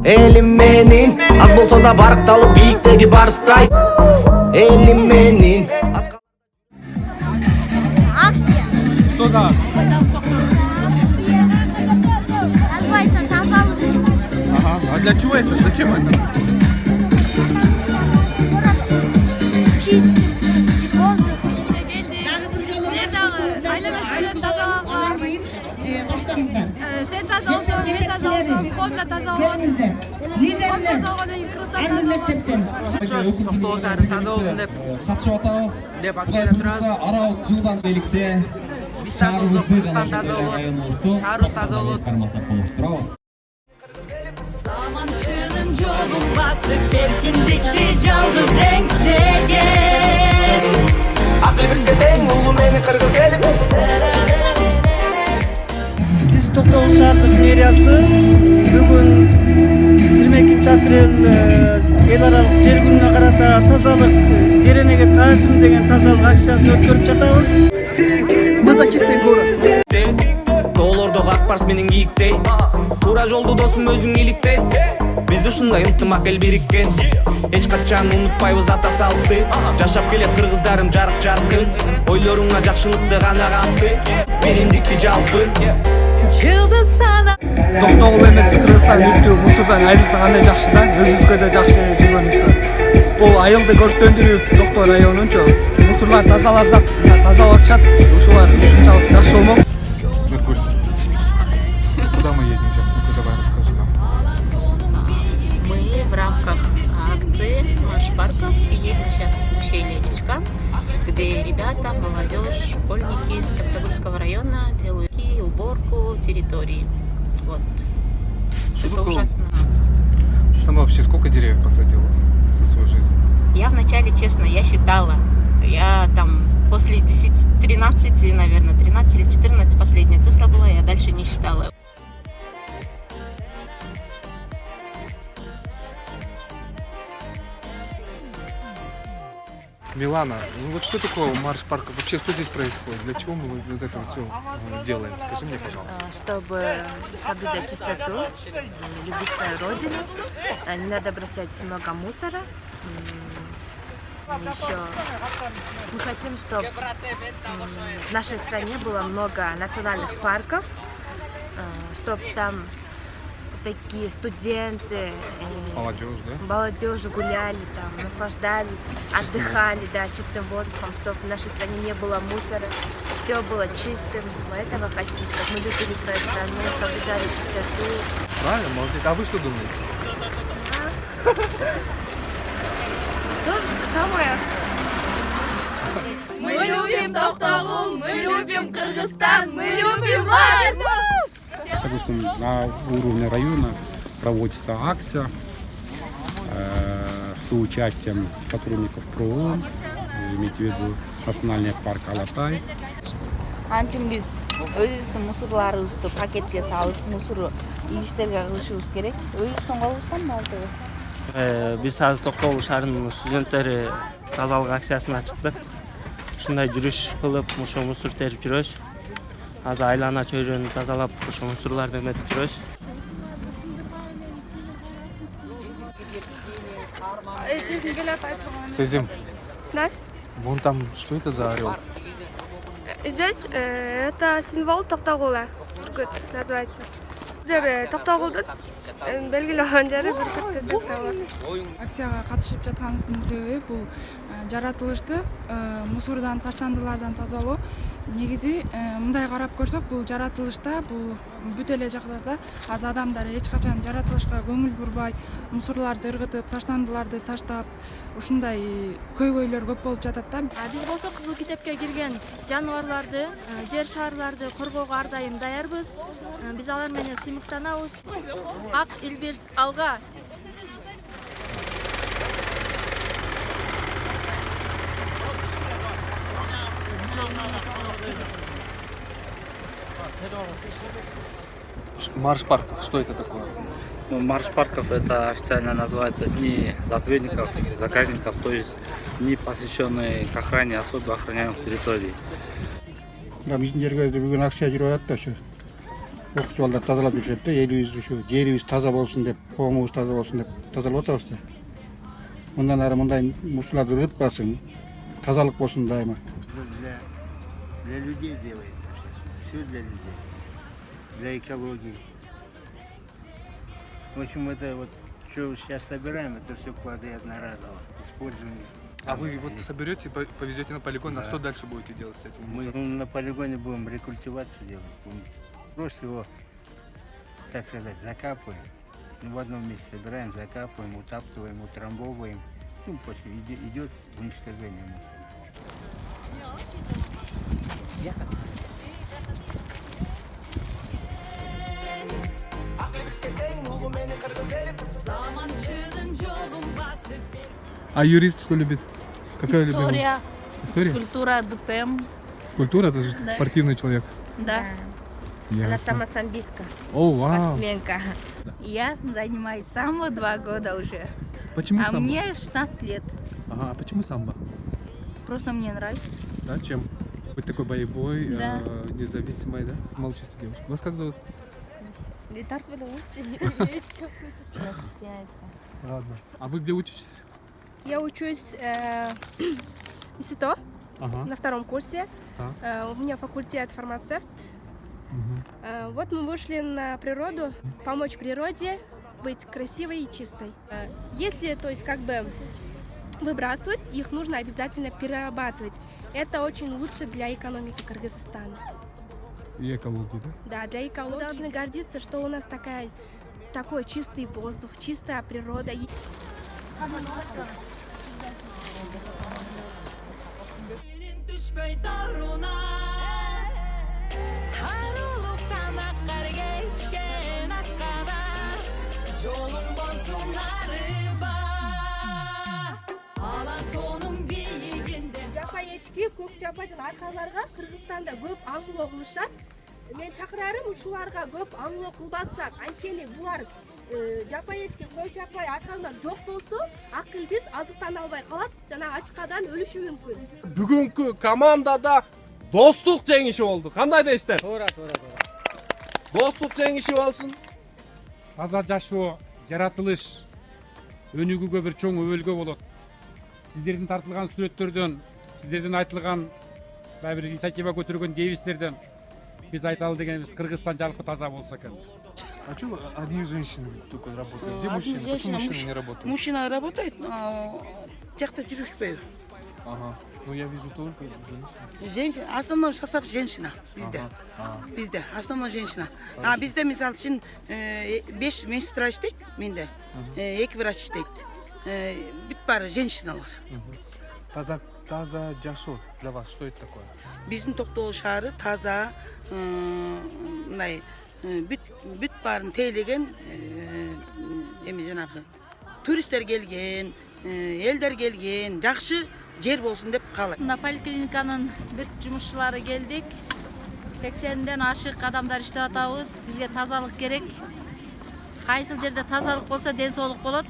Elim menin az bolsa da barktалып бийиктеги барыстай. Elim menin Что да? Называется тазалык. Ага. А для чего это? Зачем это? Чистый воздух. Sen таза olsun, ben таза olsun, komda таза olsun. Kom таза olmadan yıkılsa таза olsun. Токтогул шаары таза болсун деп катышып атабыз. деп Кудай буйрса арабыз жылдан беликте биз таза болсок шаарыбызды Кыргызстан таза болот, районубузду шаарыбыз таза болот. кармасак болот. Браво. Samançının yolu basıp erkinlikti yalnız ensege. Akıl bizde teң, улуу мени кыргыз элим. Биз Токтогул шаардык мэриясы бүгүн 22-апрель эл аралык жер күнүнө карата тазалык жеренеге таасим деген тазалык акциясын өткөрүп жатабыз. Мы за чистый город. Тоолордогу ак барс менен кийиктей. Туура жолду досум өзүң иликтей. Биз ушундай ынтымак эл бириккен. Эч качан унутпайбыз ата салтты. Жашап келет кыргыздарым жарык жаркын. Ойлоруңа жакшылыкты гана катты. Биримдикти жалпы. Жылдыз sana Токтогул эмес Кыргызстан бүттү мусордон айрылса кандай жакшы да, өзүбүзгө да жакшы жүргөнүбүзгө. Бул айылды көрктөндүрүп Токтогул районунчу мусорлар тазалатышат. Ушулар ушунчалык жакшы болмок. Меркуль. Куда мы едем сейчас? Ну, давай расскажи нам. Мы в рамках акции «Марш парков» едем сейчас в ущелье Чичка, где ребята, молодежь, школьники с Токтогульского района делают уборку территории. Вот. Это ужасно. Ты сама вообще сколько деревьев посадила за свою жизнь? Я вначале, честно, я считала. Я там после 13, наверное, 13 или 14 последняя цифра была, я дальше не считала. Милана, ну вот что такое марш парков? Вообще, что здесь происходит? Для чего мы вот это вот все делаем? Скажи мне, пожалуйста. Чтобы соблюдать чистоту, любить свою родину, не надо бросать много мусора. Еще мы хотим, чтобы в нашей стране было много национальных парков, чтобы там такие студенты, молодежь гуляли, там, наслаждались, отдыхали, да, чистым воздухом, чтобы в нашей стране не было мусора, все было чистым. Мы этого хотим, чтобы мы любили свою страну, соблюдали чистоту. Правильно, молодец. А вы что думаете? То же самое. Мы любим Токтогул, мы любим Кыргызстан, мы любим вас! Допустим, на уровне района проводится акция с участием сотрудников ПРООН, имейте в виду национальный парк Алатай. Анчын биз өзүбүздүн мусорларыбызды пакетке салып, мусор ийиштерге кылышыбыз керек. Өзүбүздүн колубуздан баардыгы. Биз азыр Токтогул шаарынын студенттери тазалык акциясына чыктык. Ушундай жүрүш кылып, ошо мусор терип жүрөбүз. Азыр айлана чөйрөнү тазалап, ошо мусорлорду эметип жүрөбүз. Сезим. Да? Вон там, что это за орел? Здесь это символ Токтогула. Бүркүт называется. Жер Токтогулдун белгилеген жери бүркүт деп аталат. Акцияга катышып жатканыбыздын себеби бул жаратылышты мусордан, таштандылардан тазалоо. Негизи мындай карап көрсөк, бул жаратылышта, бул бүт эле жактарда аз адамдар эч качан жаратылышка көңүл бурбай, мусорларды ыргытып, таштандыларды таштап, ушундай көйгөйлөр көп болуп жатат да. Биз болсо кызыл китепке кирген жаныбарларды, жер шарларды коргоого ар дайым даярбыз. Биз алар менен сыймыктанабыз. Ак Илбирс алга. Марш парков, что это такое? Ну, марш парков — это официально называется Дни заповедников, заказников, то есть дни, посвященные к охране особо охраняемых территорий. Биздин жерге бүгүн акция жүрүп атат да ушу. Окуучу балдар тазалап жүрүшөт да, элибиз ушу жерибиз таза болсун деп, коомубуз таза болсун деп тазалап атабыз да. Мындан ары мындай мусуларды ырытпасын, тазалык болсун дайыма. Для людей делается. Все для людей. Для экологии. В общем, это вот, что сейчас собираем, это все плоды одноразового использования. А вы вот соберете, повезете на полигон, а что дальше будете делать с этим? Мы на полигоне будем рекультивацию делать. Просто его, так сказать, закапываем. В одном месте собираем, закапываем, утаптываем, утрамбовываем. После идет уничтожение мусора. А юрист что любит? Какая любимая? История. История? Скульптура, ДПМ. Скульптура, это же Да. спортивный человек. Да. Ясно. Она самосамбистка. О, вау. Спортсменка. Я занимаюсь самбо 2 года уже. Почему А самбо? мне 16 лет. Ага, а почему самбо? Просто мне нравится. Да, чем? Быть такой боевой, Да. независимой, да? Молчите, девушка. Вас как зовут? Не так было лучше. Она стесняется. Ладно. А вы где учитесь? Я учусь в ИСИТО Ага. на 2-м курсе. Так. У меня факультет фармацевт. Мгм. Вот мы вышли на природу, помочь природе быть красивой и чистой. Если, то есть, как бы выбрасывать, их нужно обязательно перерабатывать. Это очень лучше для экономики Кыргызстана. И экологии, да? Да, для экологии. Мы должны гордиться, что у нас такой чистый воздух, чистая природа. Düşmey daruna Haruluqdan akkar geçken askada Yolun bozumları Alan tonun biyginde Жапа эчки, көк жападын аркаларга Кыргызстанда көп аңлоо кылышат. Мен чакырарым ушуларга көп аңлоо кылбасак, анткени булар жапа эчки, кой жапай аркалар жок болсо, акылбыз азыктана албай калат, жана ачкадан өлүшү мүмкүн. Бүгүнкү командада достук жеңиши болду. Кандай дейсиздер? Туура. Достук жеңиши болсун. Таза жашоо, жаратылыш өнүгүүгө бир чоң өбөлгө болот. Сиздердин тартылган сүрөттөрдөн, сиздердин айтылган бир инициатива көтөргөн девизлерден биз айталы дегенибиз Кыргызстан жалпы таза болсо экен. А что одни женщины только работают? Где мужчины? Почему мужчины не работают? Мужчина работает, тяхта жүрүшпөйбү. Ага. Ну я вижу только женщин. Женщина, основной состав женщина бизде. Бизде основной женщина. А бизде мисалы үчүн 5 медсестра иштейт, менде 2 врач иштейт. Бүт баары женщиналар. Таза жашоо для вас что это такое? Биздин Токтогул шаары таза, мындай бүт баарын тейлеген эми жанагы туристтер келген, элдер келген, жакшы жер болсун деп каалайм. Мына поликлиниканын бүт жумушчулары келдик. 80ден ашык адамдар иштеп атабыз. Бизге тазалык керек. Кайсыл жерде тазалык болсо ден соолук болот.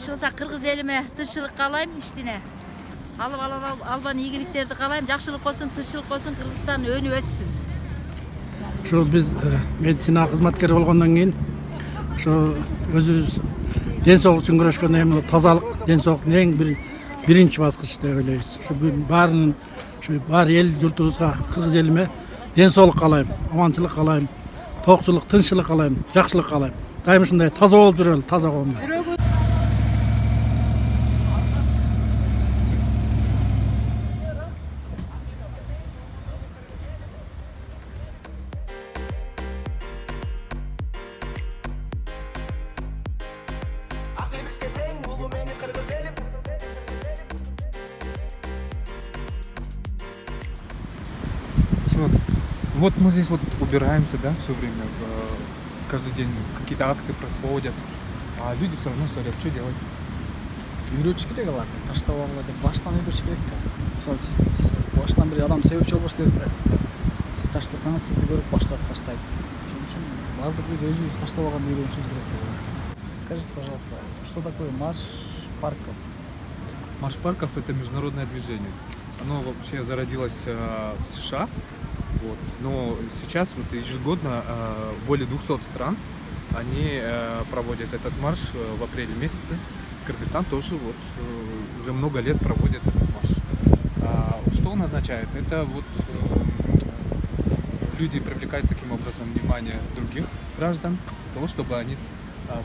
Шылса кыргыз элиме тынччылык каалайм, иштине. Албан ийгиликтерди каалайм, жакшылык болсун, тынччылык болсун, Кыргызстан өнүп өссүн. Ошо биз медицина кызматкери болгондон кийин ошо өзүбүз ден соолук үчүн күрөшкөн эми тазалык, ден соолуктун эң биринчи баскычы деп ойлойбуз. Ушу баарынын бар эл журтубузга, кыргыз элиме ден соолук каалайм, аманчылык каалайм, тоокчулук, тынччылык каалайм, жакшылык каалайм. Дайым ушундай таза болуп жүрөлү, таза коомдо. Вот мы здесь вот убираемся, да, все время, каждый день какие-то акции проходят, а люди все равно ссорят. Что делать? Үйрөтүш керек аларды, таштабагыла деп баштан үйрөтүш керек да. Мисалы сиз баштан бир адам себепчи болбош керек да. Сиз таштасаңыз сизди көрүп башкасы таштайт. Ошон үчүн баардык өзүбүз таштабаганды үйрөнүшүбүз керек. Скажите, пожалуйста, что такое марш парков? Марш парков — это международное движение. Оно вообще зародилось в США, вот. Но сейчас вот ежегодно более 200 стран они проводят этот марш в апреле месяце. Кыргызстан тоже вот уже много лет проводит этот марш. Что он означает? Это вот люди привлекают таким образом внимание других граждан, для того, чтобы они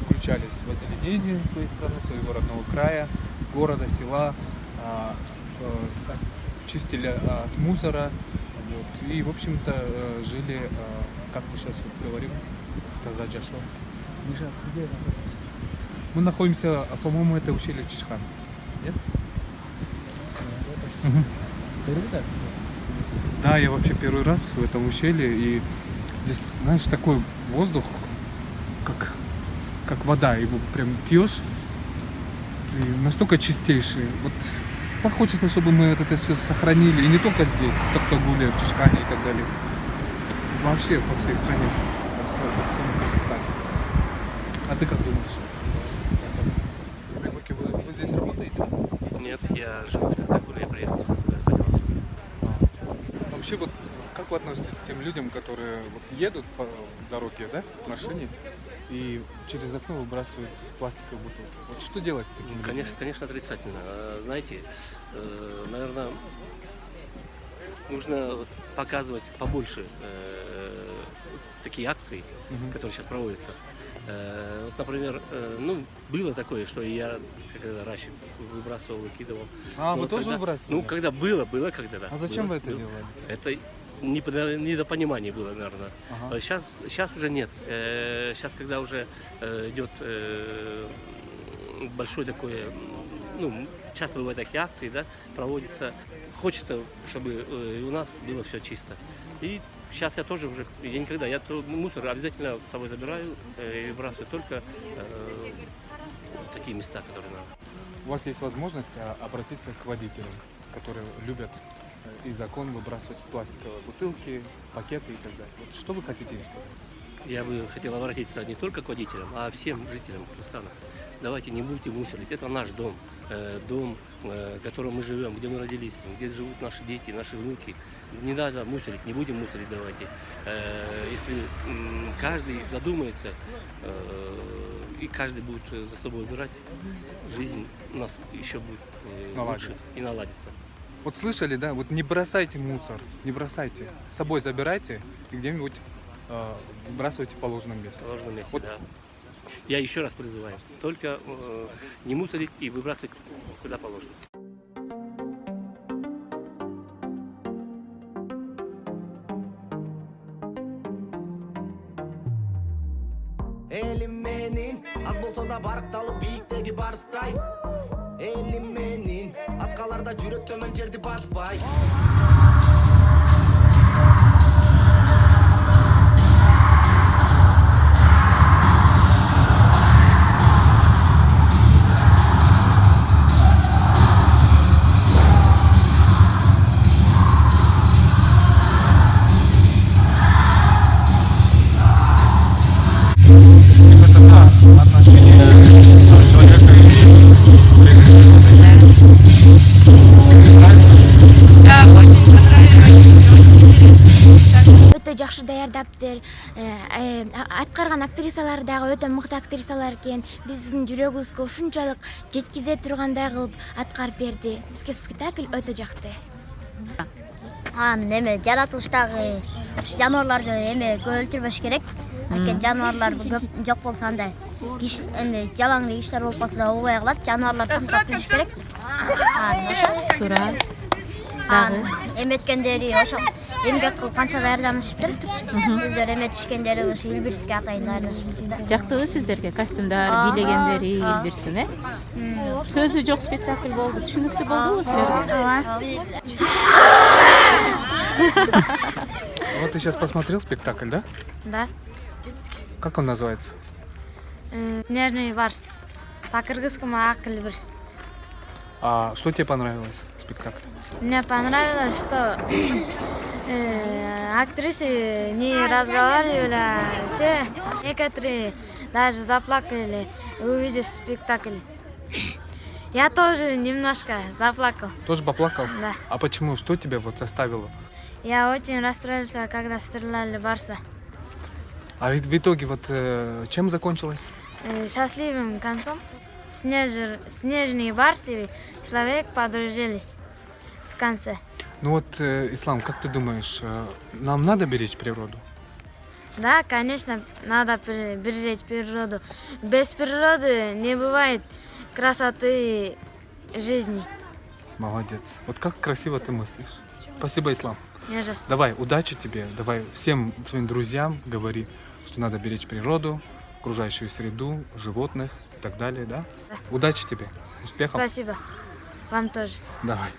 включались в озеленение своей страны, своего родного края, города, села, чистили от мусора, вот, и, в общем-то, жили, как мы сейчас вот говорим, Тазаджашо. Мы сейчас где находимся? Мы находимся, по-моему, это ущелье Чишхан. Нет? Первый раз здесь? Да, я вообще первый раз в этом ущелье, и здесь, знаешь, такой воздух, как вода, его прям пьешь, и настолько чистейший. Вот так хочется, чтобы мы это все сохранили, и не только здесь, в Токтагуле, в Чишхане и так далее. Вообще по всей стране, по всему Кыргызстане. А ты как думаешь? Вы здесь работаете? Нет, я живу в Токтагуле, я приехал. Вообще вот как вы относитесь к тем людям, которые вот едут по дороге, да, в машине, и через окно выбрасывают пластиковые бутылки? Вот что делать с такими людьми? Конечно, отрицательно. Знаете, наверное, нужно вот показывать побольше такие акции, которые сейчас проводятся. Вот, например, ну, было такое, что я когда раньше выбрасывал, выкидывал. А, вы тоже выбрасывали? Ну, когда было когда-то. А зачем было, вы это делали? Это недопонимание было, наверное. Ага. Сейчас уже нет. Сейчас, когда уже идет большой такой, ну, часто бывают такие акции, да, проводятся. Хочется, чтобы у нас было все чисто. И сейчас я тоже уже, я никогда, я мусор обязательно с собой забираю и выбрасываю только в такие места, которые надо. У вас есть возможность обратиться к водителям, которые любят и закон выбрасывать пластиковые бутылки, пакеты и так далее. Вот что вы хотите им сказать? Я бы хотел обратиться не только к водителям, а всем жителям Кыргызстана. Давайте не будьте мусорить. Это наш дом, дом, в котором мы живем, где мы родились, где живут наши дети, наши внуки. Не надо мусорить, не будем мусорить, давайте. Если каждый задумается и каждый будет за собой убирать, жизнь у нас еще будет лучше и наладится. Вот слышали, да? Вот не бросайте мусор, не бросайте. С собой забирайте и где-нибудь выбрасывайте в положенном месте. В положенном месте, вот. да. Я еще раз призываю, только не мусорить и выбрасывать куда положено. Элим менин аз болсо да баркталып бийиктеги барыстай. Элим менин аскаларда жүрөт төмөн жерди баспай. Өтө жакшы даярдаптыр. Аткарган актрисалар дагы өтө мыкты актрисалар экен. Биздин жүрөгүбүзгө ушунчалык жеткизе тургандай кылып аткарып берди. Бизге спектакль өтө жакты. Эме жаратылыштагы жаныбарларды эме өлтүрбөш керек. Анткени жаныбарлар көп жок болсо андай эме жалаң кишилер болуп калса да убай калат. Жаныбарларды сактап келиш керек. Туура. Эметкендери ошо эмгек кылып канча даярданышыптыр. Өздөрү эметишкендери ошо Илбирске атайын даярданышыптыр. Жактыбы сиздерге костюмдар, бийлегендери Илбирсин, э? Сөзү жок спектакль болду. Түшүнүктүү болдубу силерге? Вот ты сейчас посмотрел спектакль, да? Да. Как он называется? Нервный варс. По-кыргызскому Акылбирс. А что тебе понравилось в спектакле? Мне понравилось, что актрисы не разговаривали, все некоторые даже заплакали, увидев спектакль. Я тоже немножко заплакал. Тоже поплакал? Да. А почему? Что тебя вот заставило? Я очень расстроился, когда стреляли Барса. А ведь в итоге вот чем закончилось? Счастливым концом. Снежный Барс и человек подружились в конце. Ну вот, Ислам, как ты думаешь, нам надо беречь природу? Да, конечно, надо беречь природу. Без природы не бывает красоты жизни. Молодец. Вот как красиво ты мыслишь. Спасибо, Ислам. Не за что. Давай, удачи тебе. Давай всем своим друзьям говори, что надо беречь природу, окружающую среду, животных и так далее, да? Да. Удачи тебе. Успехов. Спасибо. Вам тоже. Давай.